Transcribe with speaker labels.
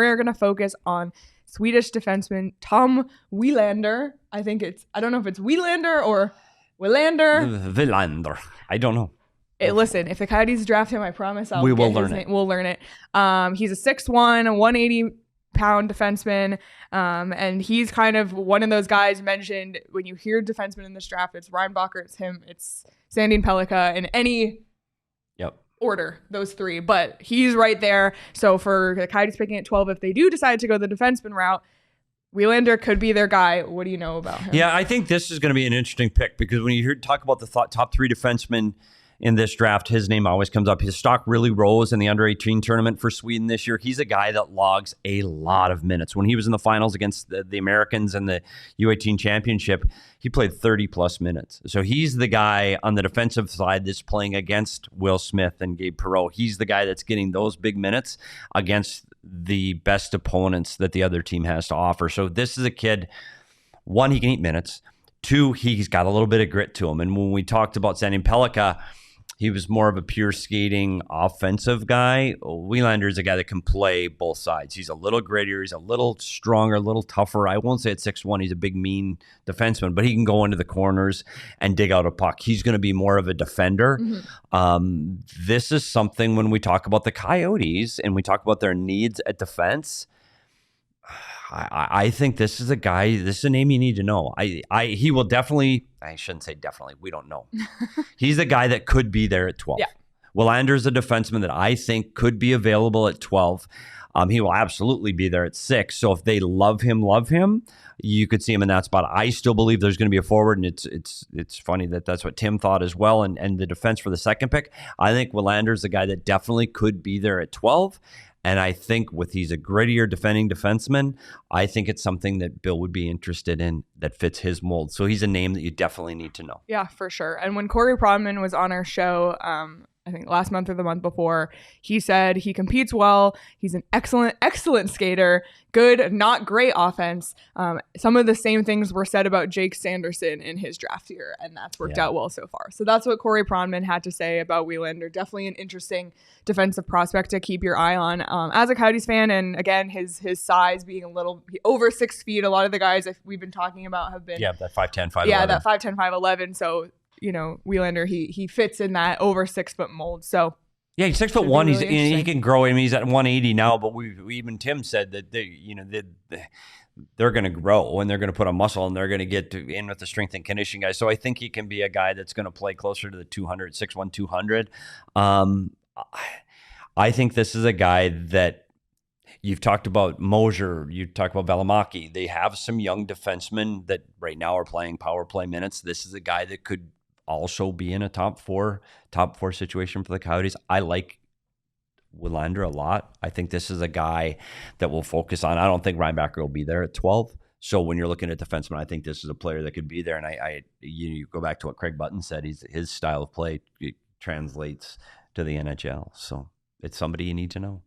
Speaker 1: we're going to focus on Swedish defenseman Tom Willander. I don't know if it's Willander or Willander.
Speaker 2: Willander. I don't know.
Speaker 1: Listen, if the Coyotes draft him, I promise
Speaker 2: we'll learn it.
Speaker 1: We'll learn it. He's a 6'1", 180-pound defenseman, and he's kind of one of those guys mentioned when you hear defenseman in this draft. It's Reinbacher, it's him, it's Sandin Pellikka, in any order, those three. But he's right there. So for the Coyotes picking at 12, if they do decide to go the defenseman route, Willander could be their guy. What do you know about him?
Speaker 2: Yeah, I think this is going to be an interesting pick because when you hear talk about the top three defensemen in this draft, his name always comes up. His stock really rose in the under-18 tournament for Sweden this year. He's a guy that logs a lot of minutes. When he was in the finals against the Americans and the U18 championship, he played 30-plus minutes. So he's the guy on the defensive side that's playing against Will Smith and Gabe Perreault. He's the guy that's getting those big minutes against the best opponents that the other team has to offer. So this is a kid, one, he can eat minutes. Two, he's got a little bit of grit to him. And when we talked about Sandin Pellikka, he was more of a pure skating offensive guy. Willander is a guy that can play both sides. He's a little grittier. He's a little stronger, a little tougher. I won't say at 6'1", he's a big, mean defenseman, but he can go into the corners and dig out a puck. He's going to be more of a defender. Mm-hmm. This is something when we talk about the Coyotes and we talk about their needs at defense, I think this is a guy, this is a name you need to know. He will definitely, I shouldn't say definitely, we don't know. He's a guy that could be there at 12. Yeah. Willander's a defenseman that I think could be available at 12. He will absolutely be there at 6. So if they love him, you could see him in that spot. I still believe there's going to be a forward, and it's funny that that's what Tim thought as well. And the defense for the second pick, I think Willander's the guy that definitely could be there at 12. And I think he's a grittier defending defenseman, I think it's something that Bill would be interested in that fits his mold. So he's a name that you definitely need to know.
Speaker 1: Yeah, for sure. And when Corey Pronman was on our show, I think last month or the month before, he said he competes well. He's an excellent skater. Good, not great offense. Some of the same things were said about Jake Sanderson in his draft year, and that's worked out well so far. So that's what Corey Pronman had to say about Willander. Definitely an interesting defensive prospect to keep your eye on. As a Coyotes fan, and again, his size being a little over 6 feet. A lot of the guys we've been talking about have been
Speaker 2: that 5'10", 5'11".
Speaker 1: Yeah, that 5'10", 5'11". So Willander, he fits in that over 6 foot mold. So
Speaker 2: yeah, he's 6'1". Really he can grow. I mean, he's at 180 now, but even Tim said that they're going to grow and they're going to put on muscle and they're going to get in with the strength and conditioning guys. So I think he can be a guy that's going to play closer to the 200, 6'1", 200. I think this is a guy that you've talked about Mosier, you talked about Valimaki. They have some young defensemen that right now are playing power play minutes. This is a guy that could also be in a top four situation for the Coyotes. I like Willander a lot. I think this is a guy that will focus on. I don't think Reinbacher will be there at 12. So when you're looking at defensemen, I think this is a player that could be there. And you go back to what Craig Button said. His style of play translates to the NHL. So it's somebody you need to know.